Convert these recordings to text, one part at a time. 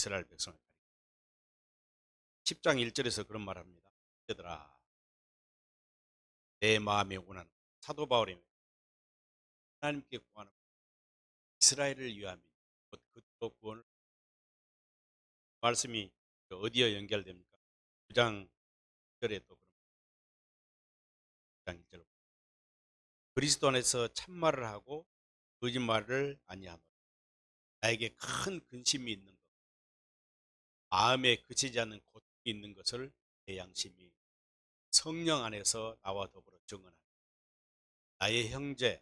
이스라엘 백성을 가리킵니다. 10장 1절에서 그런 말합니다. 얘들아, 내 마음에 원하는 사도 바울이 하나님께 구하는 이스라엘을 위함이 곧 그도 구원을. 말씀이 어디에 연결됩니까? 9장 1절에 또 그런 9장 1절 그리스도 안에서 참말을 하고 거짓말을 아니하노라. 나에게 큰 근심이 있는 것, 마음에 그치지 않는 고통이 있는 것을 내 양심이 성령 안에서 나와 더불어 증언하니 나의 형제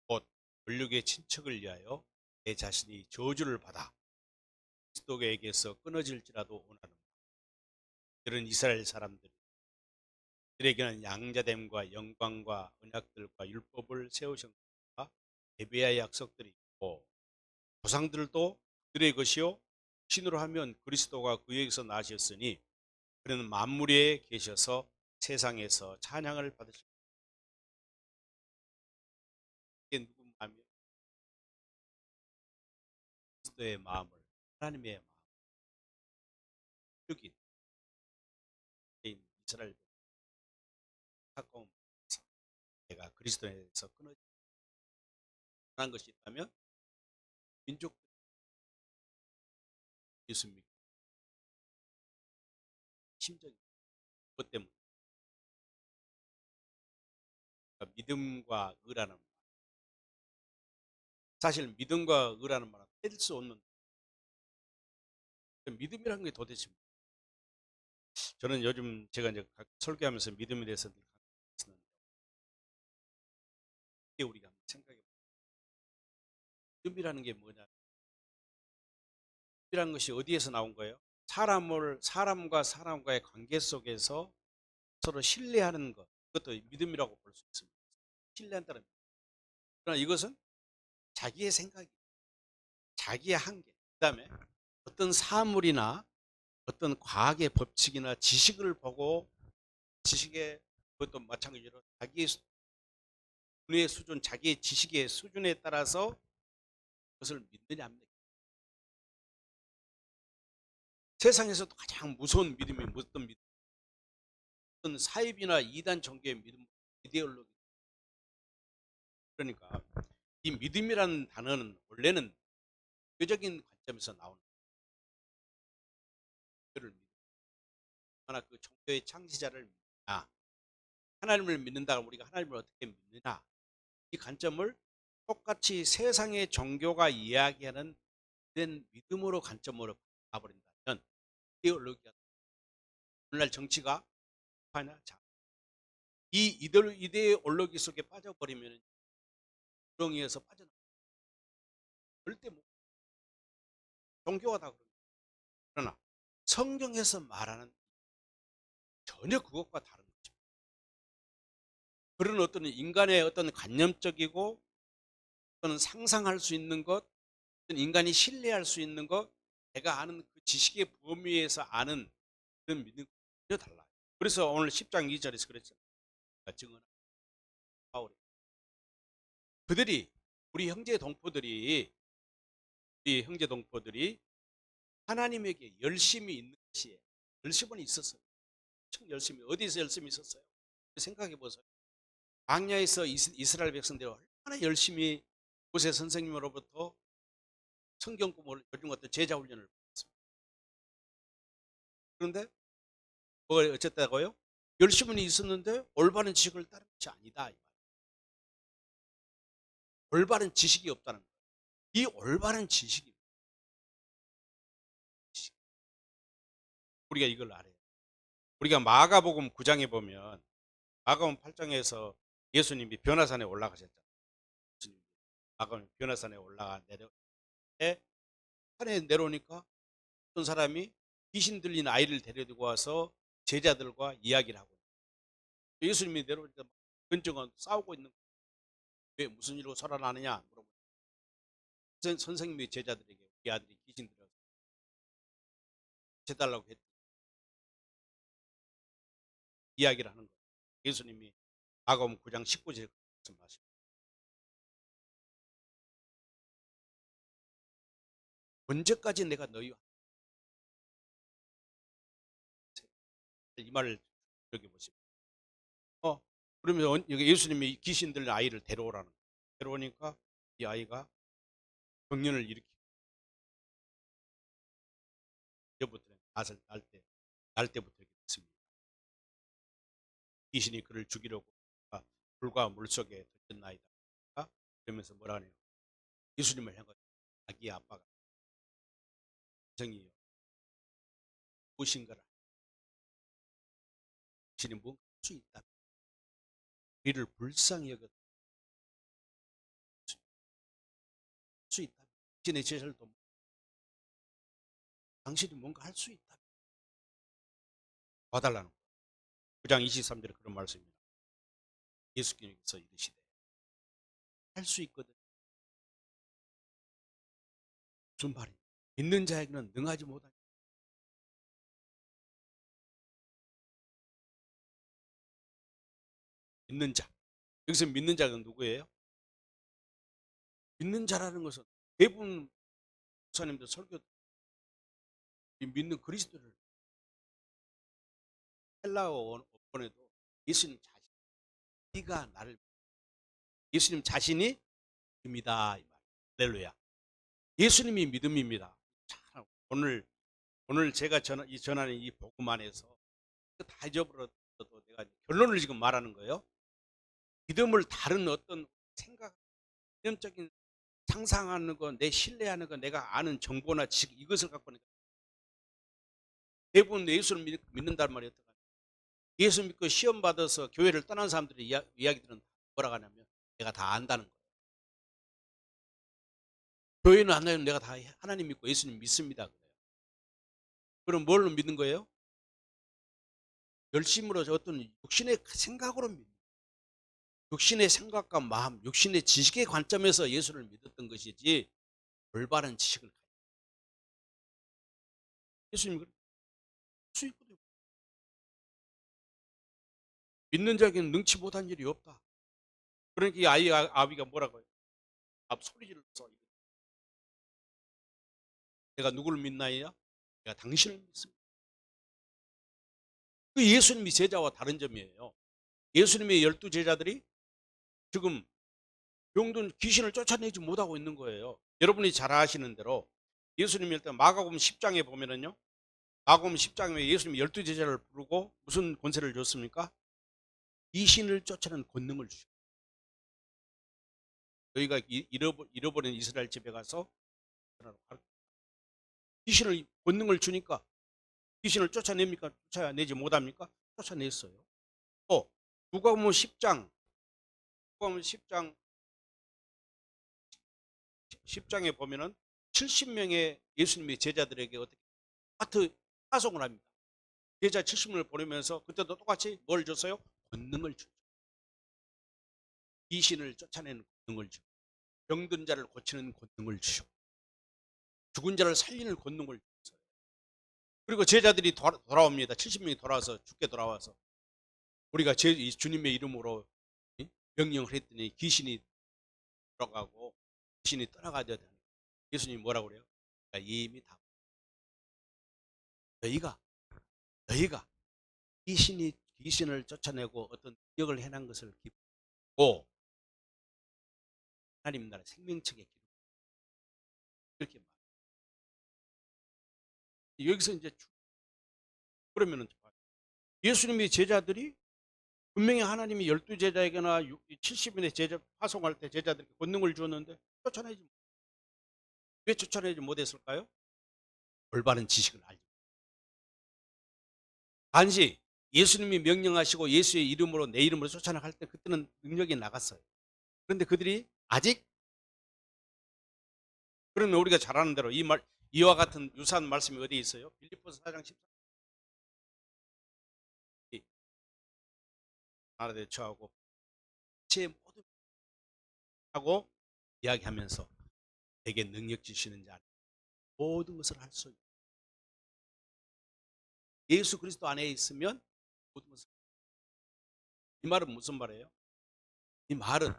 곧 권력의 친척을 위하여 내 자신이 저주를 받아 그리스도에게서 끊어질지라도 원하는 그런 이스라엘 사람들, 그들에게는 양자됨과 영광과 언약들과 율법을 세우셨다. 예배의 약속들이 있고 조상들도 그들의 것이요 신으로 하면 그리스도가 그에게서 나셨으니 그는 만물에 계셔서 세상에서 찬양을 받으시고. 이게 누구 마음이요? 그리스도의 마음을, 하나님의 마음을 죽인 이스라엘 가까운 내가 그리스도에서 끊어진 것이 있다면 민족 예수 믿고 심정이 그것 때문에 그러니까 믿음과 의라는 말. 사실 믿음과 의라는 말은 뗄 수 없는 믿음이라는 게 도대체 저는 요즘 제가 이제 설교하면서 믿음에 대해서 늘 강조했었는데 이게 우리가 한번 생각해 보면 믿음이라는 게 뭐냐? 믿음이라는 것이 어디에서 나온 거예요? 사람과 사람과의 관계 속에서 서로 신뢰하는 것, 그것도 믿음이라고 볼 수 있습니다. 신뢰한다는 것. 그러나 이것은 자기의 생각이, 자기의 한계, 그다음에 어떤 사물이나 어떤 과학의 법칙이나 지식을 보고 지식의 그것도 마찬가지로 자기의 분의 수준, 자기의 지식의 수준에 따라서 그것을 믿느냐 안 믿느냐. 세상에서도 가장 무서운 믿음이 어떤 믿음? 어떤 사입이나 이단 종교의 믿음, 이데올로기. 그러니까 이 믿음이라는 단어는 원래는 교적인 관점에서 나오는 거를 믿음. 하나 그 종교의 창시자를 믿느냐, 하나님을 믿는다 우리가 하나님을 어떻게 믿느냐, 이 관점을 똑같이 세상의 종교가 이야기하는 그런 믿음으로 관점으로 바꿔버린다면 이데올로기가 오늘날 정치가 하냐, 자, 이 이데올로기 속에 빠져버리면 구렁이에서 빠져나 절대 못. 종교가 다 그런. 그러나 성경에서 말하는 전혀 그것과 다른 거죠. 그런 어떤 인간의 어떤 관념적이고 어떤 상상할 수 있는 것, 어떤 인간이 신뢰할 수 있는 것, 내가 아는 그 지식의 범위에서 아는 그런 믿음과 전혀 달라요. 그래서 오늘 10장 2절에서 그랬잖아요. 증언 바울이 그들이 우리 형제 동포들이 하나님에게 열심히 있는 것이 열심은 있었어요. 엄청 열심히 어디서 열심히 있었어요? 생각해 보세요. 광야에서 이스라엘 백성들이 얼마나 열심히 모세 선생님으로부터 성경 공부를 요즘 같은 제자 훈련을 받았습니다. 그런데 그걸 어쨌다고요? 열심은 있었는데 올바른 지식을 따른 것이 아니다. 올바른 지식이 없다는 거예요. 이 올바른 지식이 우리가 이걸 알아요. 우리가 마가복음 9장에 보면 마가복음 8장에서 예수님이 변화산에 올라가셨잖아요. 마가복음 변화산에 올라가 산에 내려오니까 어떤 사람이 귀신 들린 아이를 데려다고 와서 제자들과 이야기를 하고 예수님이 내려오니까 근정은 싸우고 있는 거예요. 왜 무슨 일로 살아나느냐 물어보고 선생님이 제자들에게 우리 아들이 귀신 들여서 해달라고 했 이야기를 하는 거예요. 예수님이 마가복음 9장 19절에 말씀하십니다. 언제까지 내가 너희와 이 말을 여기 보십시오. 그러면 여기 예수님이 귀신들 아이를 데려오라는 거예요. 데려오니까 이 아이가 병년을 일으키고 이제부터 날 때부터 이렇게 됐습니다. 귀신이 그를 죽이려고 불과 물속에 던졌나이다. 그러면서 뭐라 하네요. 예수님을 향해 자기 아빠가 정이요 무엇인가를 당신이 뭔가 할 수 있다. 우리를 불쌍히 여겨 수 있다. 당신의 제자를 돕 당신이 뭔가 할 수 있다. 봐달라는 거예요. 9장 23절에 그런 말씀입니다. 예수께서 이르시되 할 수 있거든. 무슨 말이냐. 믿는 자에게는 능하지 못하니. 믿는 자. 여기서 믿는 자가 누구예요? 믿는 자라는 것은 대부분 목사님들 설교 믿는 그리스도를 헬라어 원어에도 예수님 자신, 네가 나를 예수님 자신이 믿음이다 이 말. 할렐루야. 예수님이 믿음입니다. 참, 오늘 제가 전하는 이 복음 안에서 다 잊어버려도 내가 결론을 지금 말하는 거예요. 믿음을 다른 어떤 생각, 개념적인 상상하는 거, 내 신뢰하는 거, 내가 아는 정보나 지식 이것을 갖고는 대부분 예수를 믿는단 말이에요. 예수 믿고 시험 받아서 교회를 떠난 사람들의 이야기들은 뭐라고 하냐면 내가 다 안다는 거예요. 교회는 안 나요. 내가 다 하나님 믿고 예수님 믿습니다. 그래요. 그럼 뭘로 믿는 거예요? 열심으로 어떤 육신의 생각으로 믿는 거예요. 육신의 생각과 마음, 육신의 지식의 관점에서 예수를 믿었던 것이지 올바른 지식을 예수님 수 있거든요. 믿는 자에게는 능치 못한 일이 없다. 그러니까 이 아비가 뭐라고 해요? 소리 질러서 내가 누구를 믿나요? 내가 당신을 믿습니다. 그 예수님이 제자와 다른 점이에요. 예수님의 12 제자들이 지금 병든 귀신을 쫓아내지 못하고 있는 거예요. 여러분이 잘 아시는 대로 예수님이 일단 마가복음 10장에 보면은요. 마가복음 10장에 예수님이 12 제자를 부르고 무슨 권세를 줬습니까? 귀신을 쫓아내는 권능을 주셨어요. 너희가 잃어버린 이스라엘 집에 가서 귀신을 권능을 주니까 귀신을 쫓아냅니까? 쫓아내지 못합니까? 쫓아냈어요. 또 누가복음 10장 누가복음 10장에 보면은 70명의 예수님의 제자들에게 어떻게 하트 파송을 합니다. 제자 70명을 보내면서 그때도 똑같이 뭘 줬어요? 권능을 줬죠. 귀신을 쫓아내는 권능을 주고 병든 자를 고치는 권능을 주시고 죽은 자를 살리는 권능을 줬어요. 그리고 제자들이 돌아옵니다. 70명이 돌아와서 죽게 돌아와서 우리가 주님의 이름으로 명령을 했더니 귀신이 돌아가고 귀신이 떠나가야 되는 예수님이 뭐라고 그래요? 그러니까 이미 다 너희가 귀신을 쫓아내고 어떤 능력을 해낸 것을 기쁘고 하나님 나라 생명책에 기록 이렇게 말. 여기서 이제 그러면은 예수님의 제자들이 분명히 하나님이 12 제자에게나 70인의 제자 파송할 때 제자들에게 권능을 주었는데 왜 쫓아내지 못했을까요? 올바른 지식을 알지. 단지 예수님이 명령하시고 예수의 이름으로 내 이름으로 쫓아나갈 때 그때는 능력이 나갔어요. 그런데 그들이 아직 그러면 우리가 잘 아는 대로 이와 같은 유사한 말씀이 어디에 있어요? 빌립보서 4장 14절 하나 대처하고 제 모든 하고 이야기하면서 내게 능력 주시는 자 모든 것을 할 수 있다. 예수 그리스도 안에 있으면 모든 것을 이 말은 무슨 말이에요? 이 말은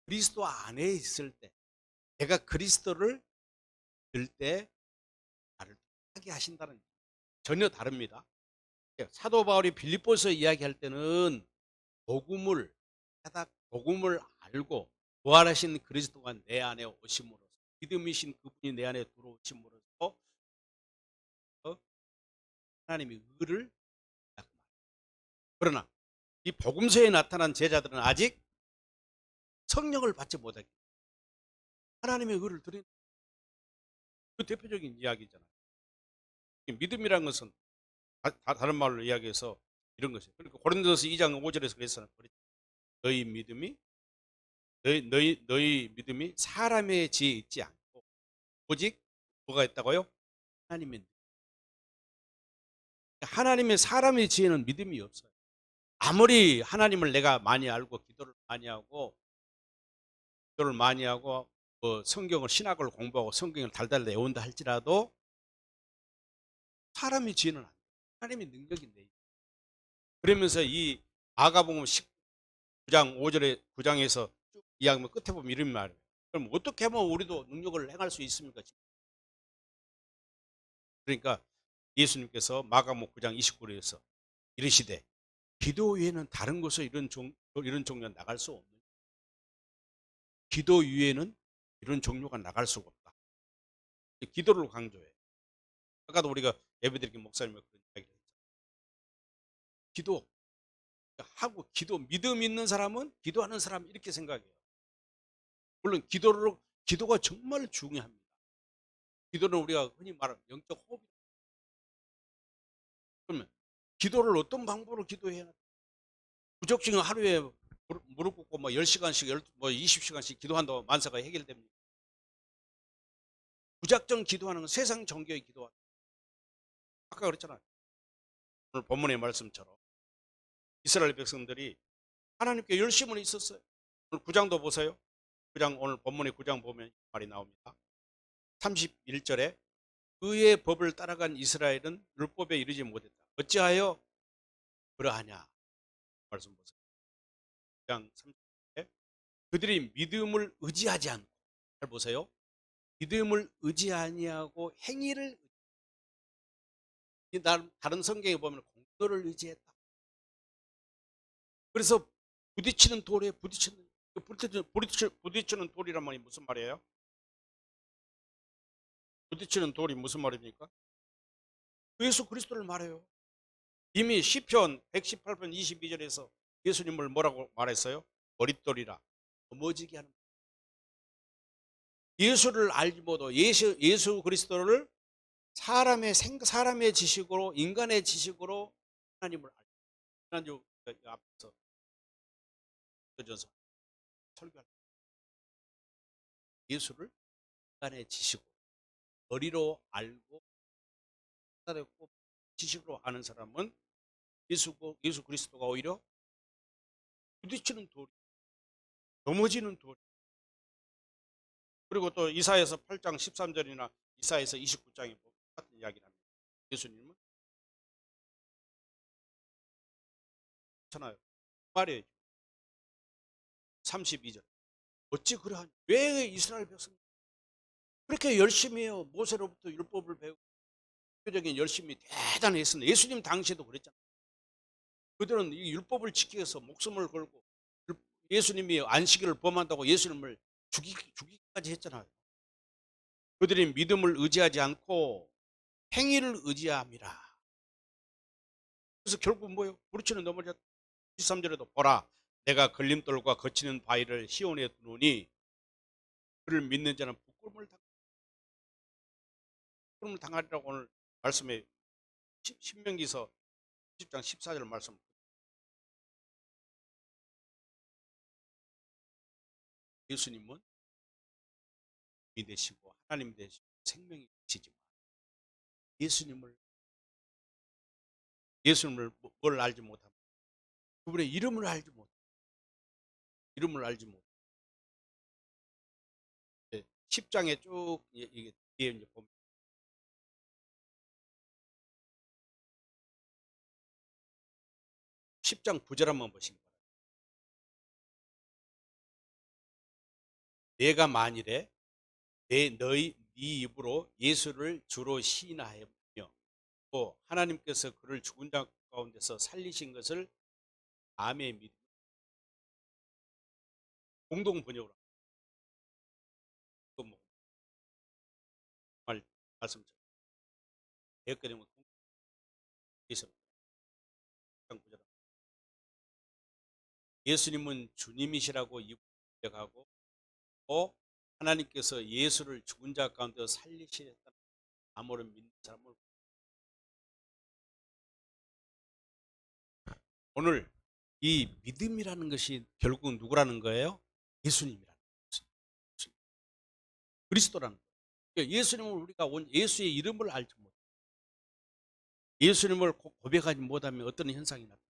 그리스도 안에 있을 때 내가 그리스도를 들 때 나를 하게 하신다는 전혀 다릅니다. 사도 바울이 빌립보서 이야기할 때는 복음을 복음을 알고 부활하신 그리스도가 내 안에 오심으로써 믿음이신 그분이 내 안에 들어오심으로써 하나님의 의를 나타납니다. 그러나 이 복음서에 나타난 제자들은 아직 성령을 받지 못했기 때문에 하나님의 의를 드리는 그 대표적인 이야기잖아요. 믿음이라는 것은 다른 말로 이야기해서 이런 것이에요. 그러니까 고린도서 2장 5절에서 그랬잖아요. 너희 믿음이 너희 믿음이 사람의 지혜 있지 않고 오직 뭐가 있다고요? 하나님의 사람의 지혜는 믿음이 없어요. 아무리 하나님을 내가 많이 알고 기도를 많이 하고 뭐 성경을 신학을 공부하고 성경을 달달 외운다 할지라도 사람의 지혜는 안 돼요. 하나님의 능력인데. 그러면서 이 마가복음 19장 5절에 9장에서 쭉 이야기하면 끝에 보면 이런 말이에요. 그럼 어떻게 하면 우리도 능력을 행할 수 있습니까? 그러니까 예수님께서 마가복음 9장 29절에서 이르시되 기도 외에는 다른 곳에 이런 종류가 나갈 수 없는, 기도 외에는 이런 종류가 나갈 수가 없다. 기도를 강조해. 아까도 우리가 예배드리기 목사님과 그런 이야기를 했죠. 기도 믿음 있는 사람은 기도하는 사람 이렇게 생각해요. 물론 기도가 정말 중요합니다. 기도는 우리가 흔히 말하는 영적 호흡. 그러면 기도를 어떤 방법으로 기도해야 하나? 무조건 하루에 무릎 꿇고 뭐 10시간씩 뭐 20시간씩 기도한다고 만사가 해결됩니다. 무작정 기도하는 건 세상 정교의 기도하는. 아까 그랬잖아요. 오늘 본문의 말씀처럼 이스라엘 백성들이 하나님께 열심은 있었어요. 오늘 9장도 보세요. 9장 오늘 본문의 9장 보면 말이 나옵니다. 31절에 그의 법을 따라간 이스라엘은 율법에 이르지 못했다. 어찌하여 그러하냐? 말씀 보세요. 9장 30절에 그들이 믿음을 의지하지 않고, 잘 보세요. 믿음을 의지 아니하고 행위를, 다른 성경에 보면 공로를 의지했다. 그래서 부딪히는 돌에 부딪히는 돌이란 말이 무슨 말이에요? 부딪히는 돌이 무슨 말입니까? 예수 그리스도를 말해요. 이미 시편 118편 22절에서 예수님을 뭐라고 말했어요? 머릿돌이라 넘어지게 하는. 예수를 알지 못하고 예수 그리스도를 사람의 지식으로, 인간의 지식으로 하나님을 알고. 지난주 앞에서 전서 설교할 때 예수를 인간의 지식으로, 머리로 알고 깨달았고 지식으로 아는 사람은 예수 그리스도가 오히려 부딪히는 돌, 넘어지는 돌. 그리고 또 이사야서 8장 13절이나 이사야서 29장에 보면 같은 이야기를 합니다. 예수님은 괜찮아요. 말이에요. 32절. 어찌 그러하냐? 왜 이스라엘 백성 그렇게 열심히 해요? 모세로부터 율법을 배우고 적인 열심히 대단히 했습니다. 예수님 당시에도 그랬잖아요. 그들은 이 율법을 지키기 위해서 목숨을 걸고 예수님이 안식일을 범한다고 예수님을 죽이기까지 했잖아요. 그들이 믿음을 의지하지 않고 행위를 의지함이라. 그래서 결국 뭐예요? 부르치는 넘어졌다. 13절에도 보라 내가 걸림돌과 거치는 바위를 시온에 두노니 그를 믿는 자는 부끄러움을 당하리라고 오늘 말씀에 신명기서 10장 14절 말씀. 예수님은 이 되시고 하나님 되시고 생명이 되시지만 예수님을 뭘 알지 못합니다. 그분의 이름을 알지 못. 10장에 쭉 이게 뒤에 이제 보면 10장 9절 한번 보시기 바랍니다. 내가 만일에 네 입으로 예수를 주로 시인하며 또 하나님께서 그를 죽은 자 가운데서 살리신 것을 암의 믿음, 공동 번역으로 뭐 정말 말씀처럼 대표되는 공동에서 예수님은 주님이시라고 고백하고 또 하나님께서 예수를 죽은 자 가운데서 살리시겠다는 암호를 믿는 사람을 오늘 이 믿음이라는 것이 결국 누구라는 거예요? 예수님이라는 거예요. 그리스도라는 거예요. 그러니까 예수님을 우리가 예수의 이름을 알지 못, 예수님을 고백하지 못하면 어떤 현상이 나타나요?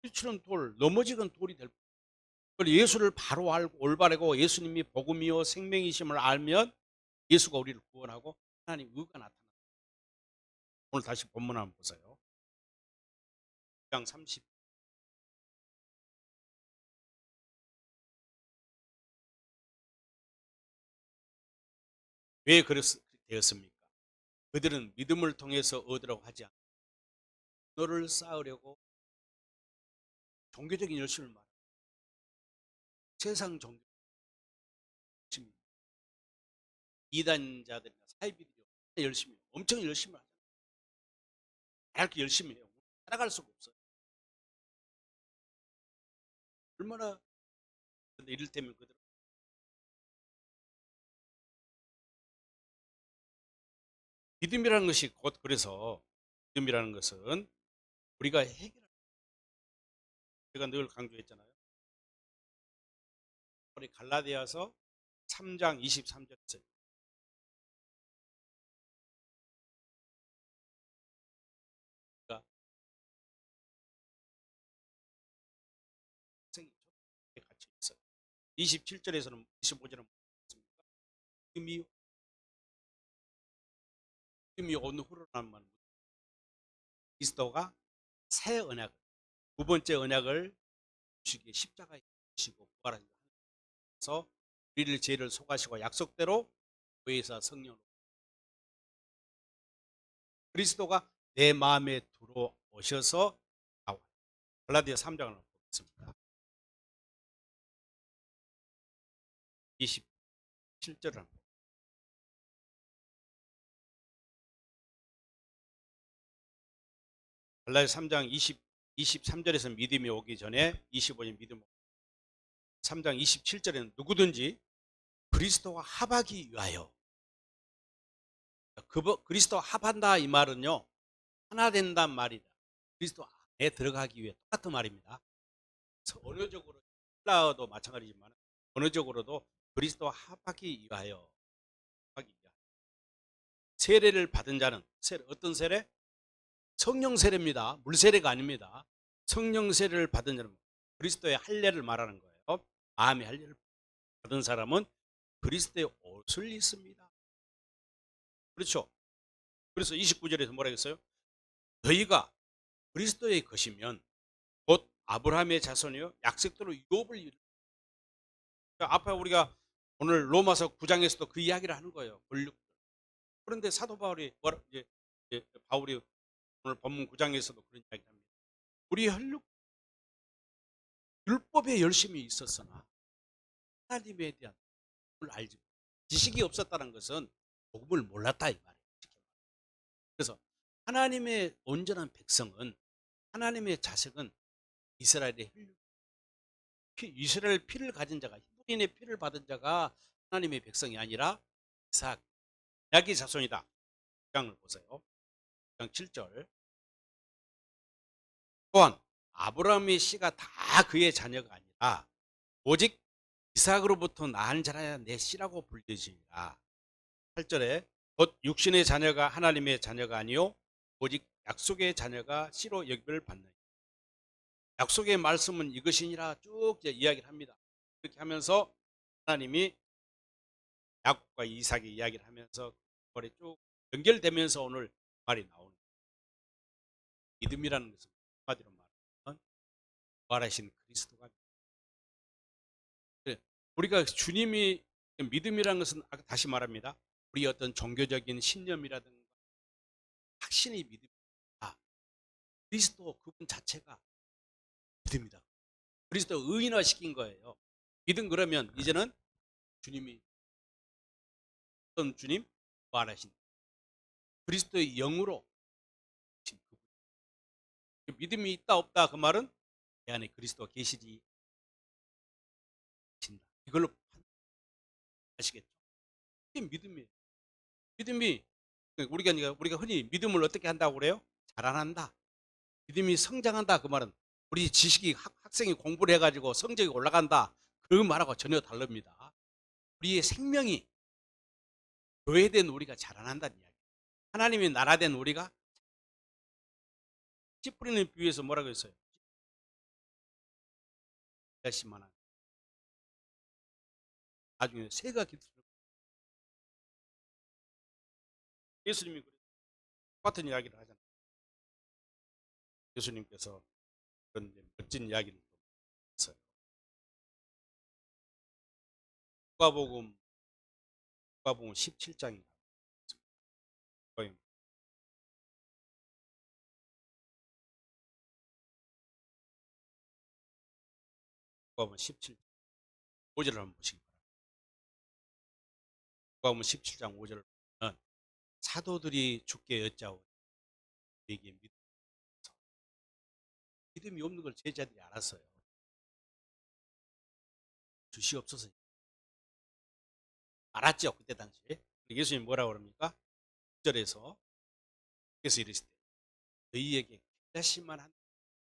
부딪히는 돌, 넘어지는 돌이 될 뿐. 예수를 바로 알고 올바르고 예수님이 복음이요 생명이심을 알면 예수가 우리를 구원하고 하나님 의가 나타납니다. 오늘 다시 본문 한번 보세요. 1장 30. 왜 그렇습니까? 그들은 믿음을 통해서 얻으라고 하지 않고 너를 쌓으려고 종교적인 열심을 말합니다. 세상 종교 열심히 이단자들이나 사이비들이 열심히 엄청 열심히 하잖아요. 이렇게 열심히 해요. 따라갈 수가 없어요. 얼마나 근데 이를테면 그들 믿음이라는 것이 곧 그래서 믿음이라는 것은 우리가 해결할 제가 늘 강조했잖아요. 우리 갈라디아서 3장 23절에 우리가 생이 같이 있어요. 27절에서는 25절은 믿음이 온 후로나만 그리스도가 새 언약 두 번째 언약을 주시기에 십자가에 주시고 부활하셔서 우리를 죄를 속하시고 약속대로 교회에서 성령으로 그리스도가 내 마음에 들어오셔서 갈라디아 3장을 보겠습니다. 27절을 갈라디아 3장 23절에서 믿음이 오기 전에 25절 믿음 3장 27절에는 누구든지 그리스도와 합하기 위하여 그리스도와 합한다 이 말은요 하나 된단 말이다. 그리스도 안에 들어가기 위해 똑같은 말입니다. 언어적으로 헬라어도 마찬가지지만 언어적으로도 그리스도와 합하기 위하여 세례를 받은 자는 어떤 세례? 성령 세례입니다. 물 세례가 아닙니다. 성령 세례를 받은 자는 그리스도의 할례를 말하는 거예요. 마음의 할례를 받은 사람은 그리스도의 옷을 입습니다. 그렇죠? 그래서 29절에서 뭐라 했어요? 너희가 그리스도의 것이면 곧 아브라함의 자손이요 약속대로 욥을 이루. 앞에 우리가 오늘 로마서 9장에서도 그 이야기를 하는 거예요. 그런데 사도 바울이 바울이 오늘 본문 9장에서도 그런 이야기를 합니다. 우리 혈육 율법에 열심히 있었으나 하나님에 대한 복음을 알지 지식이 없었다는 것은 복음을 몰랐다 이 말이에요. 그래서 하나님의 온전한 백성은 하나님의 자식은 이스라엘의 혈육 이스라엘 피를 가진 자가 히브리인의 피를 받은 자가 하나님의 백성이 아니라 이삭 야기 자손이다. 9장을 보세요. 9장 7절 또한 아브라함의 씨가 다 그의 자녀가 아니라 오직 이삭으로부터 낳은 자라야 내 씨라고 불리지니라. 8절에 곧 육신의 자녀가 하나님의 자녀가 아니요 오직 약속의 자녀가 씨로 여김을 받는 약속의 말씀은 이것이니라 쭉 이야기를 합니다. 그렇게 하면서 하나님이 야곱과 이삭의 이야기를 하면서 머리 쭉 연결되면서 오늘 말이 나오는 믿음이라는 것은 한마디로 말하면 부활하신 그리스도가 우리가 주님이 믿음이라는 것은 다시 말합니다. 우리 어떤 종교적인 신념이라든가 확신의 믿음이 다 그리스도 그분 자체가 믿음이다. 그리스도 의인화시킨 거예요. 믿음 그러면 이제는 주님이 어떤 주님? 부활하신 그리스도의 영으로 오신 그분. 믿음이 있다 없다 그 말은 내 안에 그리스도가 계시지 않다. 이걸로 아시겠죠? 이게 믿음이에요. 믿음이 우리가 흔히 믿음을 어떻게 한다고 그래요? 자라난다. 믿음이 성장한다. 그 말은 우리 지식이 학생이 공부를 해가지고 성적이 올라간다. 그 말하고 전혀 다릅니다. 우리의 생명이 교회된 우리가 자라난다는 이야기. 하나님의 나라된 우리가 씨 뿌리는 비유에서 뭐라고 했어요? 씨만한 나중에 새가 깃들어. 예수님이 똑같은 이야기를 하잖아요. 예수님께서 그런 멋진 이야기를 했어요. 누가복음 17장인가. 누가복음 17장 5절을 한번 보시기 바랍니다. 누가복음 17장 5절을 보면 사도들이 주께 여짜오니 우리에게 믿음이 없는 걸 제자들이 알았어요. 주시옵소서. 알았죠 그때 당시에. 예수님 뭐라고 그럽니까? 6절에서 그래서 이르시되 너희에게 기다실만한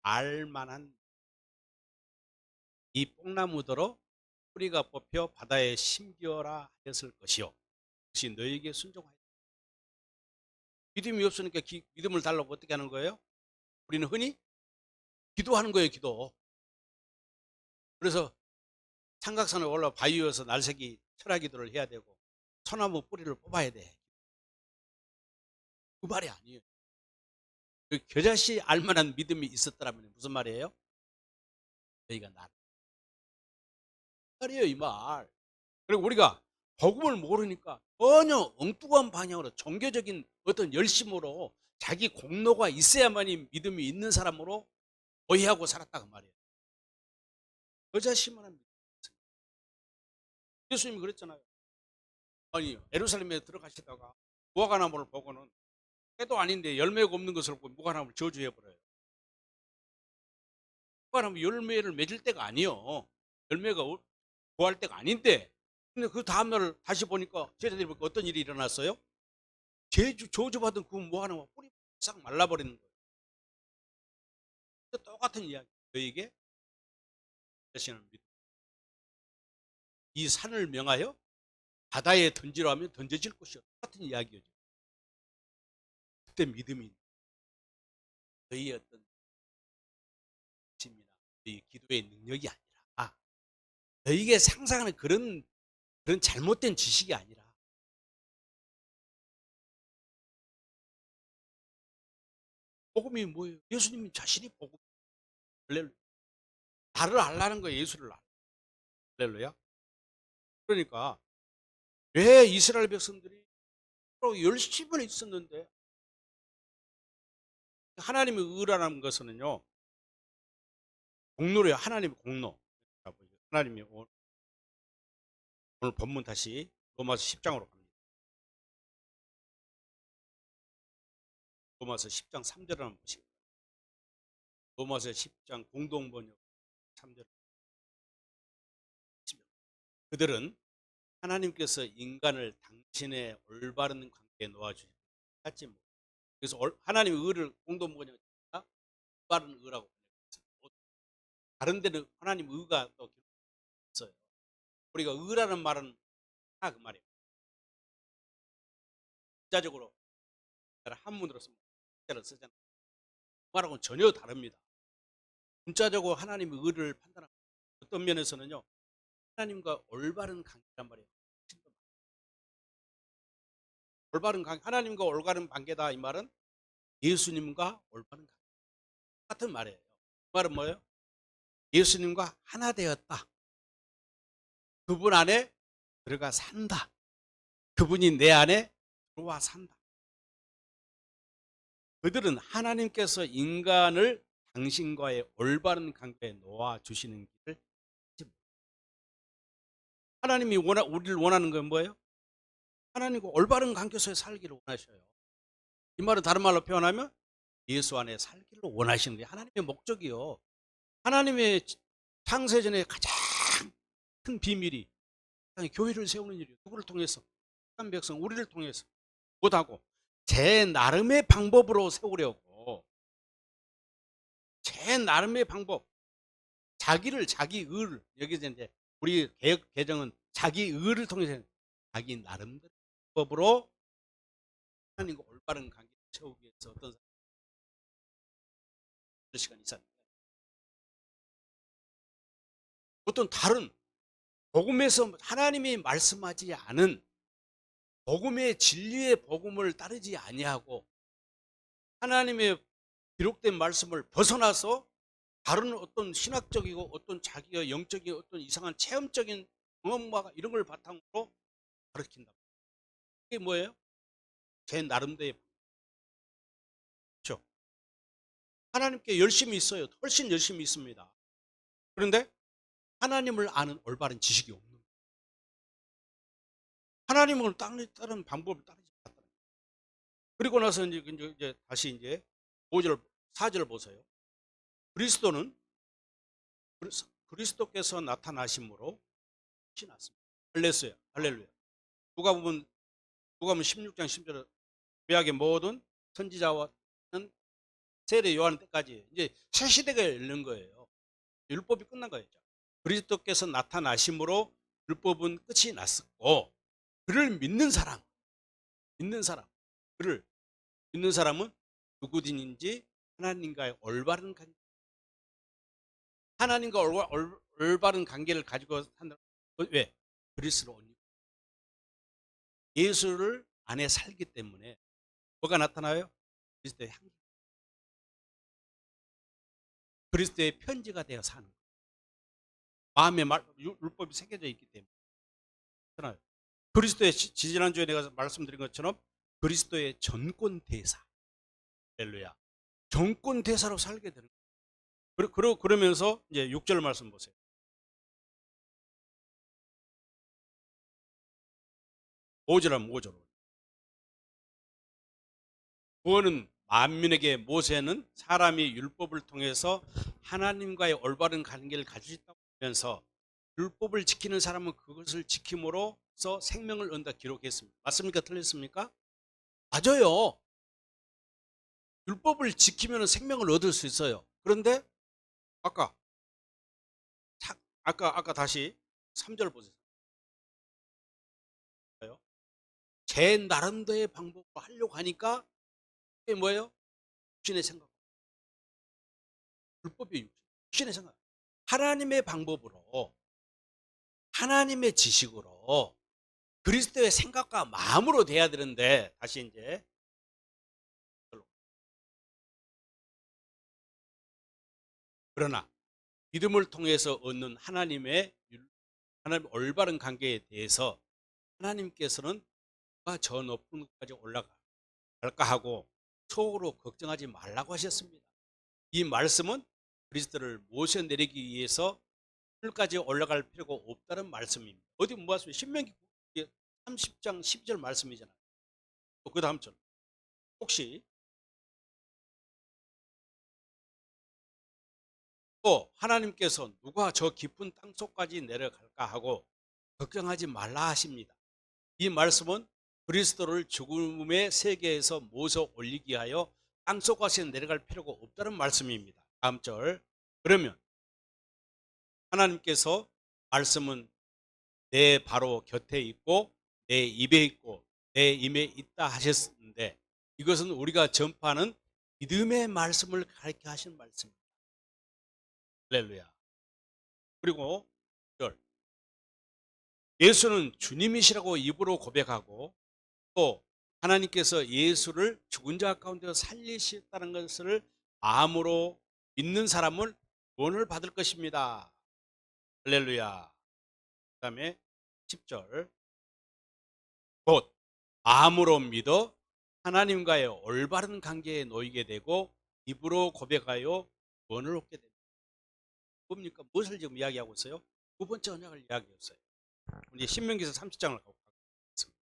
알만한 이 뽕나무더러 뿌리가 뽑혀 바다에 심기어라 하였을 것이요 그것이 너희에게 순종하였다. 믿음이 없으니까 믿음을 달라고 어떻게 하는 거예요? 우리는 흔히 기도하는 거예요. 기도. 그래서 삼각산에 올라 바위에서 날새기 철학 기도를 해야 되고 소나무 뿌리를 뽑아야 돼. 그 말이 아니에요. 그 겨자씨 알만한 믿음이 있었더라면 무슨 말이에요? 너희가 나를 말이에요 이 말. 그리고 우리가 복음을 모르니까 전혀 엉뚱한 방향으로 종교적인 어떤 열심으로 자기 공로가 있어야만이 믿음이 있는 사람으로 오해하고 살았다 그 말이에요. 겨자씨만한 믿음. 예수님이 그랬잖아요. 아니 예루살렘에 들어가시다가 무화과나무를 보고는 해도 아닌데 열매가 없는 것을 보고 무화과나무를 저주해버려요. 무화과나무 열매를 맺을 때가 아니요. 열매가 구할 때가 아닌데 근데 그 다음날 다시 보니까 제자들이 보니까 어떤 일이 일어났어요? 저주받은 그 무화과나무가 뿌리 싹 말라버리는 거예요. 똑같은 이야기. 너에게 자신을 믿어. 이 산을 명하여 바다에 던지라 하면 던져질 것이요. 똑같은 이야기죠. 그때 믿음이 너희의 어떤 힘이나 너희 기도의 능력이 아니라 너희에게 상상하는 그런 잘못된 지식이 아니라 복음이 뭐예요? 예수님 자신이 복음. 할렐루야. 나를 알라는 거예요. 예수를 알라. 할렐루야. 그러니까 왜 이스라엘 백성들이 열심히 있었는데 하나님의 의라는 것은요 공로래요. 하나님의 공로. 하나님이 오늘 본문 다시 로마서 10장으로 갑니다. 로마서 10장 3절을 한번 보시고 로마서 10장 공동번역 3절 그들은 하나님께서 인간을 당신의 올바른 관계에 놓아주지 않지 뭐. 그래서 하나님의 의를 공동번역 올바른 의라고 번역했어요. 다른 데는 하나님 의가 또 있어요. 우리가 의라는 말은 다 그 말이에요. 문자적으로 한문으로 쓰면 문자를 쓰잖아요. 그 말하고는 전혀 다릅니다. 문자적으로 하나님의 의를 판단합니다. 어떤 면에서는요. 하나님과 올바른 관계란 말이에요. 올바른 관계, 하나님과 올바른 관계다 이 말은 예수님과 올바른 관계 같은 말이에요. 그 말은 뭐예요? 예수님과 하나 되었다. 그분 안에 들어가 산다. 그분이 내 안에 들어와 산다. 그들은 하나님께서 인간을 당신과의 올바른 관계에 놓아 주시는 길을 알지 못해요. 하나님이 우리를 원하는 건 뭐예요? 하나님과 올바른 관계 속에 살기를 원하셔요. 이 말은 다른 말로 표현하면 예수 안에 살기를 원하시는 게 하나님의 목적이요. 하나님의 창세전에 가장 큰 비밀이 교회를 세우는 일이에요. 누구를 통해서? 한 백성 우리를 통해서 못하고 제 나름의 방법으로 세우려고 제 나름의 방법 자기를 자기 의 여기서 이제 우리 개혁 개정은 자기 의를 통해서 자기 나름대로 방법으로 하나님과 올바른 관계를 세우기 위해서 어떤 시간이 있었는데 어떤 다른 복음에서 하나님이 말씀하지 않은 복음의 진리의 복음을 따르지 아니하고 하나님의 기록된 말씀을 벗어나서 다른 어떤 신학적이고 어떤 자기의 영적인 어떤 이상한 체험적인 경험과 이런 걸 바탕으로 가르친다. 이게 뭐예요? 제 나름대로 그렇죠. 하나님께 열심히 있어요. 훨씬 열심히 있습니다. 그런데 하나님을 아는 올바른 지식이 없는 거예요. 하나님을 따르는 방법을 따르지 않았다. 그리고 나서 이제 다시 이제 5절 4절 보세요. 그리스도는 그리스도께서 나타나심으로 신이 났습니다. 할렐루야. 할렐루야. 누가 보면 16장 10절에 구약의 모든 선지자와는 세례 요한 때까지 이제 새 시대가 열린 거예요. 율법이 끝난 거예요. 그리스도께서 나타나심으로 율법은 끝이 났었고 그를 믿는 사람, 그를 믿는 사람은 누구든지 하나님과의 올바른 관계, 하나님과 올바른 관계를 가지고 산다. 왜? 그리스도로 예수를 안에 살기 때문에 뭐가 나타나요? 그리스도의 향기, 그리스도의 편지가 되어 사는 거예요. 마음의 율법이 새겨져 있기 때문에. 그리스도의 지지난주에 내가 말씀드린 것처럼 그리스도의 전권 대사, 할렐루야, 전권 대사로 살게 되는 거예요. 그러면서 이제 6절 말씀 보세요. 5절 하면 5절. 구원은 만민에게 모세는 사람이 율법을 통해서 하나님과의 올바른 관계를 가질 수 있다고 하면서 율법을 지키는 사람은 그것을 지킴으로써 생명을 얻는다 기록했습니다. 맞습니까? 틀렸습니까? 맞아요. 율법을 지키면 생명을 얻을 수 있어요. 그런데 아까 아까 다시 3절 보세요. 제 나름대로의 방법으로 하려고 하니까 그게 뭐예요? 육신의 생각. 율법이 육신의 생각. 하나님의 방법으로 하나님의 지식으로 그리스도의 생각과 마음으로 돼야 되는데 다시 이제 그러나 믿음을 통해서 얻는 하나님 올바른 관계에 대해서 하나님께서는 누가 저 높은 곳까지 올라갈까 하고 속으로 걱정하지 말라고 하셨습니다. 이 말씀은 그리스도를 모셔내리기 위해서 하늘까지 올라갈 필요가 없다는 말씀입니다. 어디 모았어요? 신명기 30장 12절 말씀이잖아요. 그 다음 절 혹시 또 하나님께서 누가 저 깊은 땅속까지 내려갈까 하고 걱정하지 말라 하십니다. 이 말씀은 그리스도를 죽음의 세계에서 모셔 올리기 위하여 땅속까지 내려갈 필요가 없다는 말씀입니다. 다음 절. 그러면 하나님께서 말씀은 내 바로 곁에 있고 내 입에 있고 내 입에 있다 하셨는데 이것은 우리가 전파하는 믿음의 말씀을 가르쳐 하신 말씀입니다. 할렐루야. 그리고 예수는 주님이시라고 입으로 고백하고 또 하나님께서 예수를 죽은 자 가운데서 살리셨다는 것을 마음으로 믿는 사람은 구원을 받을 것입니다. 할렐루야. 그 다음에 10절 곧 마음으로 믿어 하나님과의 올바른 관계에 놓이게 되고 입으로 고백하여 구원을 얻게 됩니다. 뭡니까? 무엇을 지금 이야기하고 있어요? 두 번째 언약을 이야기했어요. 이제 신명기서 30장을 가고 있습니다.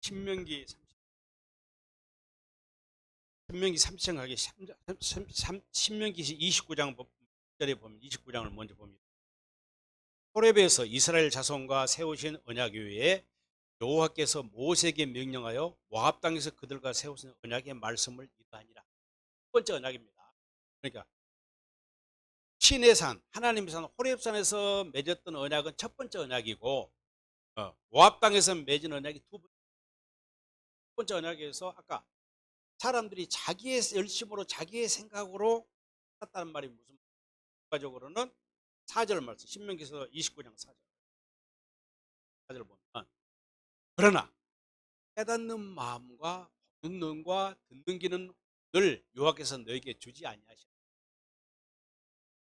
신명기 30장 가기 신명기 29장 절에 보면 29장을 먼저 봅니다. 호렙에서 이스라엘 자손과 세우신 언약 외에 여호와께서 모세에게 명령하여 모압 땅에서 그들과 세우신 언약의 말씀을 이러하니라. 첫 번째 언약입니다. 그러니까 신의 산, 하나님의 산 호렙산에서 맺었던 언약은 첫 번째 언약이고, 모압 땅에서 맺은 언약이 두 번째 언약에서 아까 사람들이 자기의 열심으로 자기의 생각으로 살았다는 말이 무슨 결과적으로는 4절 말씀 신명기서 29장 4절 보면 그러나 깨닫는 마음과 보는 눈과 듣는 귀는 늘 여호와께서 너에게 주지 아니하시라.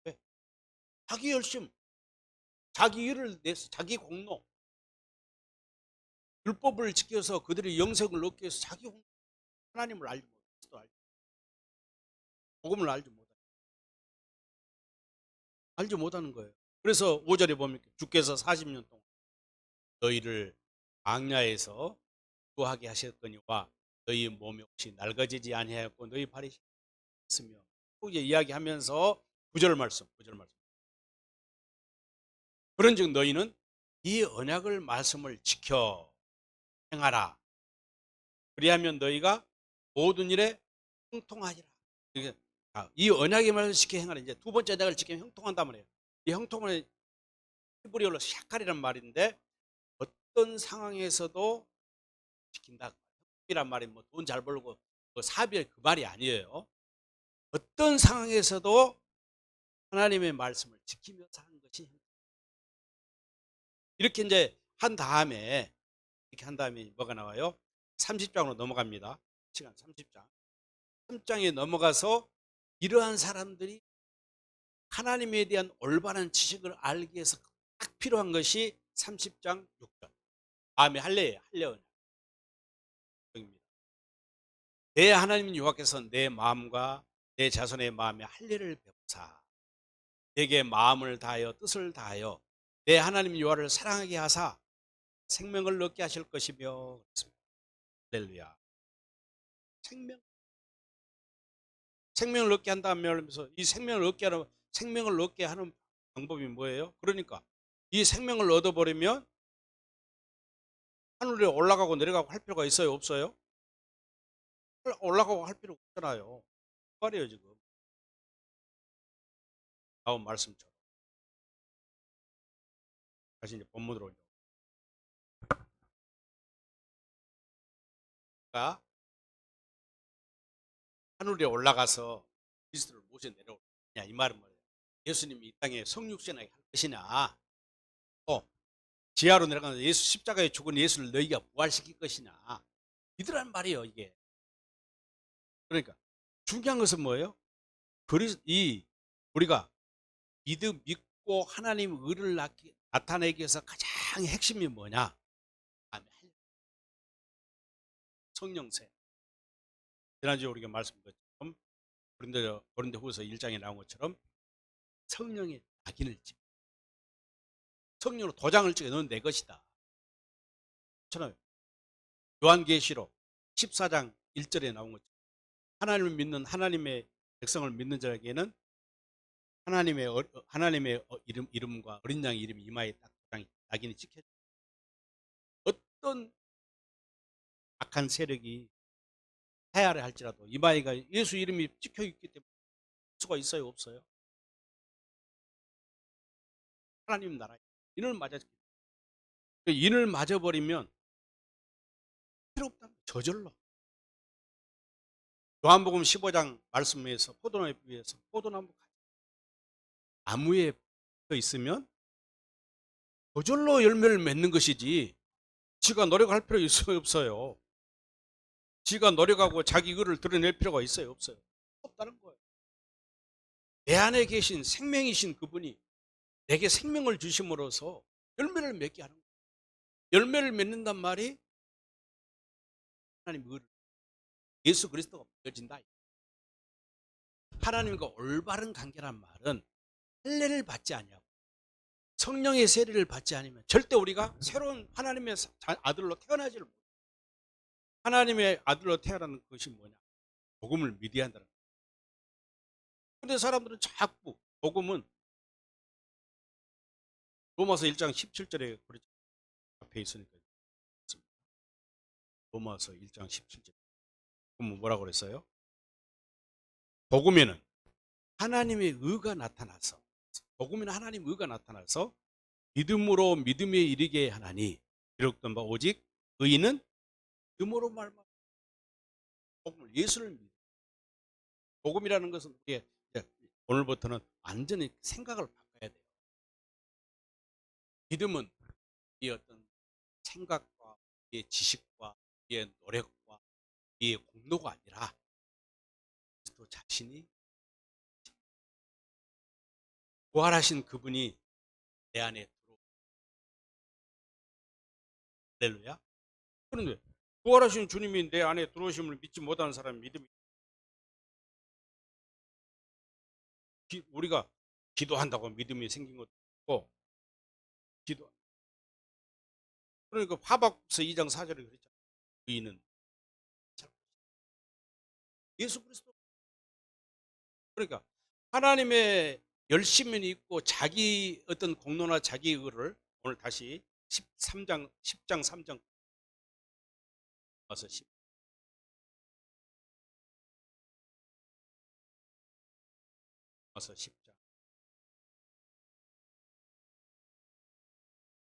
왜? 자기 열심, 자기 일을 내서 자기 공로, 율법을 지켜서 그들의 영생을 얻기 위해서 자기 공로, 하나님을 알지 못하고 복음을 알지 못하는 거예요. 그래서 5절에 보면 주께서 40년 동안 너희를 광야에서 구하게 하셨거니와 너희 몸이 혹시 낡아지지 아니하였고 너희 발이 있으며 이제 이야기하면서 9절 말씀 그런즉 너희는 이 언약을 말씀을 지켜 행하라. 그리하면 너희가 모든 일에 형통하리라. 이 언약의 말을 지켜 행하라. 이제 두 번째 언약을 지키면 형통한단 말이에요. 이 형통은 히브리어로 샤칼이란 말인데 어떤 상황에서도 지킨다. 이란 말이 뭐 돈 잘 벌고 사별 그 말이 아니에요. 어떤 상황에서도 하나님의 말씀을 지키며 사는 것이 이렇게 이제 한 다음에 이렇게 한 다음에 뭐가 나와요? 30장으로 넘어갑니다. 시간 30장. 3장에 넘어가서 이러한 사람들이 하나님에 대한 올바른 지식을 알기 위해서 딱 필요한 것이 30장 6절. 마음의 할례예요. 할례 언약입니다. 내 하나님 여호와께서 내 마음과 내 자손의 마음에 할례를 베푸사 내게 마음을 다하여 뜻을 다하여 내 하나님 여호와를 사랑하게 하사 생명을 얻게 하실 것이며 그렇습니다. 할렐루야. 생명을 얻게 한다며 하면서 이 생명을 얻게 하는 방법이 뭐예요? 그러니까 이 생명을 얻어버리면 하늘에 올라가고 내려가고 할 필요가 있어요? 없어요? 올라가고 할 필요 없잖아요. 그 말이에요 지금 나온 말씀처럼. 다시 이제 본문으로 그러니까 하늘에 올라가서 그리스도를 모셔 내려오냐 이 말은 뭐예요? 예수님이 이 땅에 성육신하게 할 것이냐 또 지하로 내려가서 예수 십자가에 죽은 예수를 너희가 부활시킬 것이냐 이들란 말이에요 이게. 그러니까 중요한 것은 뭐예요? 우리가 믿고 하나님 의를 나타내기 위해서 가장 핵심이 뭐냐? 성령세. 지난주에 우리가 말씀드린 것처럼 고린도후서 1장에 나온 것처럼 성령의 낙인을 찍. 성령으로 도장을 찍어 너는 내 것이다. 그렇잖아요. 요한계시록 14장 1절에 나온 것처럼 하나님을 믿는 하나님의 백성을 믿는 자에게는 하나님의 이름과 어린 양의 이름이 이마에 딱 도장이 낙인이 찍혀. 어떤 악한 세력이 하야를 할지라도 이마에가 예수 이름이 찍혀 있기 때문에 수가 있어요, 없어요? 하나님 나라에 인을 맞았기 때문에 인을 맞아버리면 필요 없다. 저절로. 요한복음 15장 말씀에서 포도나무에 비해서 포도나무 나무에 붙어 있으면 저절로 열매를 맺는 것이지 지가 노력할 필요 있어요, 없어요? 지가 노력하고 자기 의를 드러낼 필요가 있어요, 없어요? 없다는 거예요. 내 안에 계신 생명이신 그분이 내게 생명을 주심으로써 열매를 맺게 하는 거예요. 열매를 맺는단 말이 하나님 의를 예수 그리스도가 보여진다. 하나님과 올바른 관계란 말은 할례를 받지 아니하고 성령의 세례를 받지 않으면 절대 우리가 새로운 하나님의 아들로 태어나지를 못해요. 하나님의 아들로 태어나는 것이 뭐냐? 복음을 믿어야 한다는 거예요. 그런데 사람들은 자꾸 복음은 로마서 1장 17절에 그렇죠. 앞에 있으니까 로마서 1장 17절 그럼 뭐라고 그랬어요? 복음에는 하나님의 의가 나타나서 복음에는 하나님의 의가 나타나서 믿음으로 믿음에 이르게 하나니 기록된 바 오직 의인은 믿음으로 말만 복음을 예수를 믿어. 복음이라는 것은 우리의 오늘부터는 완전히 생각을 바꿔야 돼요. 믿음은 이 어떤 생각과 이 지식과 이 노력과 이 공로가 아니라 그리스도 자신이 부활하신 그분이 내 안에 들어오. 할렐루야. 그런데 부활하신 주님이 내 안에 들어오심을 믿지 못하는 사람이 믿음이 우리가 기도한다고 믿음이 생긴 것도 없고 기도 그러니까 하박국서 2장 4절에 그랬잖아요. 의인은 예수 그리스도 그러니까 하나님의 열심이 있고 자기 어떤 공로나 자기 의를 오늘 다시 10장 3장 와서 10 와서 10장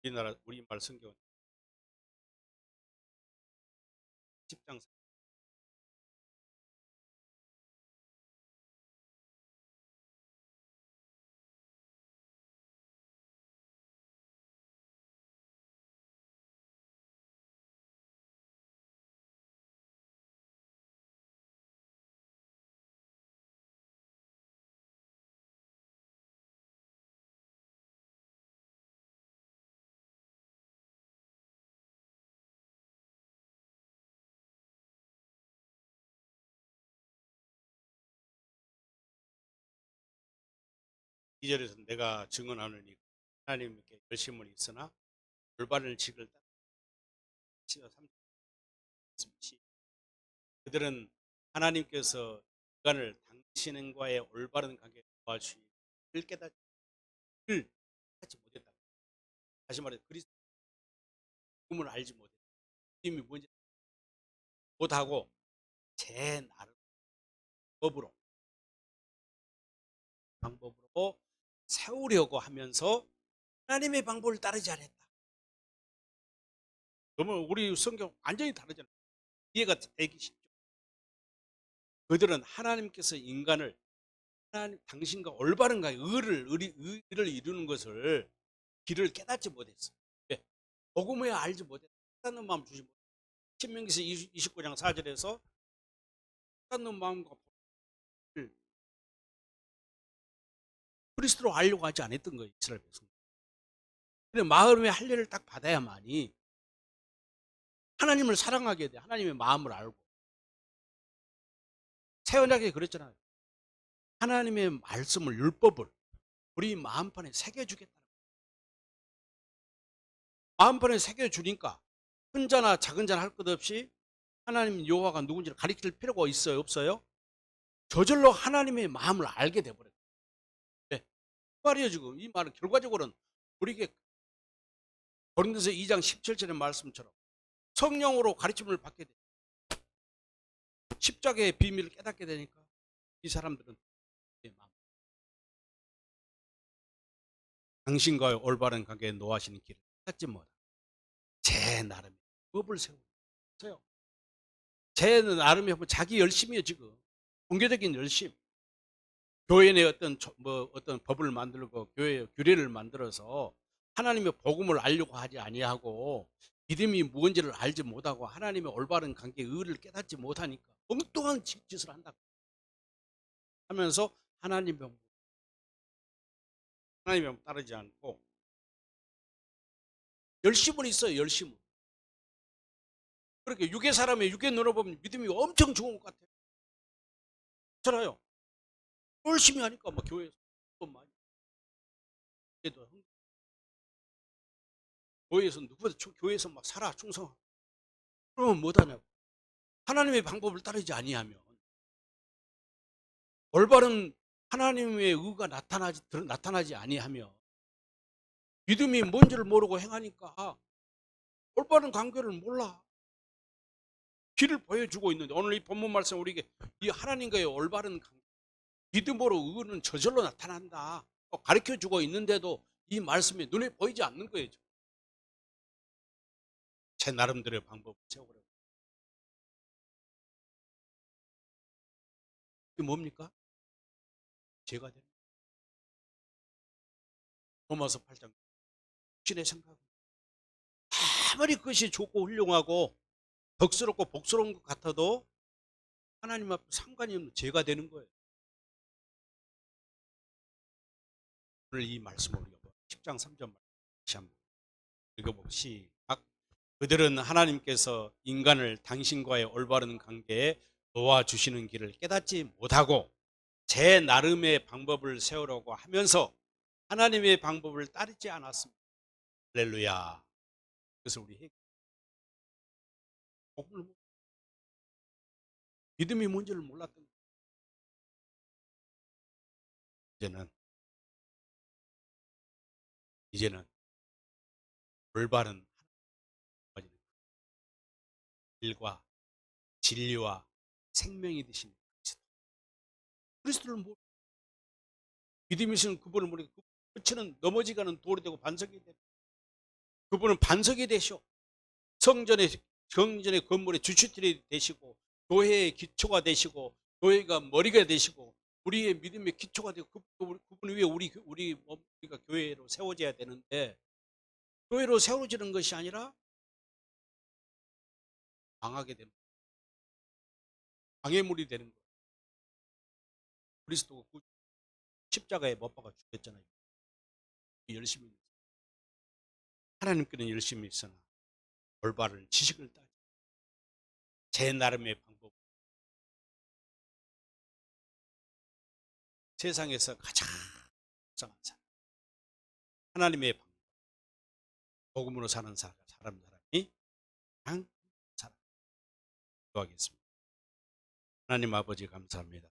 우리나라 우리말 성경 10장2절에서 내가 증언하노니 하나님께 열심을 있으나 올바른 직을 따라 그들은 하나님께서 인간을 당신과의 올바른 관계에 도와주시길 깨닫지 못했다. 다시 말해 그리스도를 알지 못했다. 믿음이 뭔지 못하고 제 나름 법으로 방법으로 세우려고 하면서 하나님의 방법을 따르지 않았다. 그러면 우리 성경 완전히 다르잖아요. 이해가 되기 쉽죠. 그들은 하나님께서 인간을 하나님 당신과 올바른 의를 이루는 것을 길을 깨닫지 못했어요. 왜? 복음을 알지 못했다. 깨닫는 마음 주지 못했다. 신명기서 29장 4절에서 깨닫는 마음과 복음을 그리스도로 알려고 하지 않았던 거예요. 이스라엘 백성. 근데 마음의 할례를 딱 받아야만이 하나님을 사랑하게 돼. 하나님의 마음을 알고. 세원자에게 그랬잖아요. 하나님의 말씀을 율법을 우리 마음판에 새겨주겠다. 마음판에 새겨주니까 큰 자나 작은 자나 할 것 없이 하나님 여호와가 누군지를 가리킬 필요가 있어요? 없어요? 저절로 하나님의 마음을 알게 돼버려요. 네. 그 말이에요. 지금 이 말은 결과적으로는 우리에게 고린도서 2장 17절의 말씀처럼 성령으로 가르침을 받게 돼. 십자가의 비밀을 깨닫게 되니까 이 사람들은 당신과의 올바른 관계에 노하시는 길을 찾지 못하고 제 나름의 법을 세워요. 제 나름의 자기 열심이에요. 지금 종교적인 열심. 교회 내 어떤 법을 만들고 교회 규례를 만들어서 하나님의 복음을 알려고 하지 아니하고 믿음이 무언지를 알지 못하고 하나님의 올바른 관계의 의를 깨닫지 못하니까 엉뚱한 짓을 한다 하면서 하나님의 하나님의 따르지 않고 열심은 있어요. 열심은. 그렇게 육의 사람의 육의 눈으로 보면 믿음이 엄청 좋은 것 같아요. 그렇잖아요. 열심히 하니까 막 교회에서 돈 많이 도 교회에서 누구보다 교회에서 막 살아 충성하고 그러면 못하냐고. 하나님의 방법을 따르지 아니하면 올바른 하나님의 의가 나타나지 아니하며 믿음이 뭔지를 모르고 행하니까 올바른 관계를 몰라. 길을 보여주고 있는데 오늘 이 본문 말씀 우리에게 이 하나님과의 올바른 관계, 믿음으로 의는 저절로 나타난다 가르쳐주고 있는데도 이 말씀이 눈에 보이지 않는 거예요. 제 나름대로의 방법을 세우려고. 이게 뭡니까? 죄가 되는 거예요. 로마서 8장 신의 생각 아무리 그것이 좋고 훌륭하고 덕스럽고 복스러운 것 같아도 하나님 앞에 상관이 없는 죄가 되는 거예요. 오늘 이 말씀을 우리가 10장 3절 다시 한번 읽어봅시다. 그들은 하나님께서 인간을 당신과의 올바른 관계에 도와주시는 길을 깨닫지 못하고 제 나름의 방법을 세우려고 하면서 하나님의 방법을 따르지 않았습니다. 할렐루야. 그래서 우리 믿음이 뭔지를 몰랐던 거예요. 이제는 올바른 일과 진리와 생명이 되신 그리스도를 믿음이신 그분을 모르고 그분은 넘어지가는 돌이 되고 반석이 되고 그분은 반석이 되셔 성전의 건물의 주축들이 되시고 교회의 기초가 되시고 교회가 머리가 되시고 우리의 믿음의 기초가 되고 그분 위에 우리가 교회로 세워져야 되는데 교회로 세워지는 것이 아니라 망하게 되는 거예요. 방해물이 되는 거예요. 그리스도가 십자가에 못 박아 죽겠잖아요. 열심히 하나님께는 열심히 있으나 올바른 지식을 따지 제 나름의 방법 세상에서 가장 불쌍한 사람 하나님의 방법 복음으로 사는 사람이 가장 사람 기도하겠습니다. 하나님 아버지 감사합니다.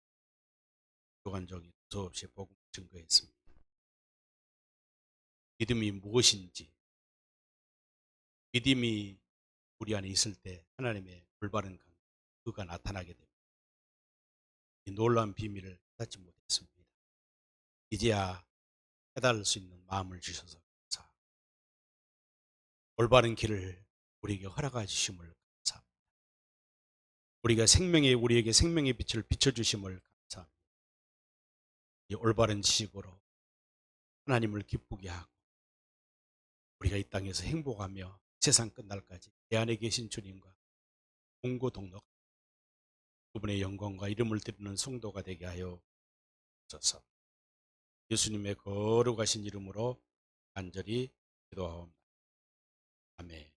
주관적인 수없이 복음 증거했습니다. 믿음이 무엇인지 믿음이 우리 안에 있을 때 하나님의 올바른 그가 나타나게 됩니다. 이 놀라운 비밀을 깨닫지 못했습니다. 이제야 깨달을 수 있는 마음을 주셔서 감사합니다. 올바른 길을 우리에게 허락해 주심을 감사합니다. 우리에게 생명의 빛을 비춰주심을 감사합니다. 이 올바른 지식으로 하나님을 기쁘게 하고 우리가 이 땅에서 행복하며 세상 끝날까지 내 안에 계신 주님과 동고동록 그분의 영광과 이름을 드리는 성도가 되게 하여 주소서. 예수님의 거룩하신 이름으로 간절히 기도하옵나이다. 아멘.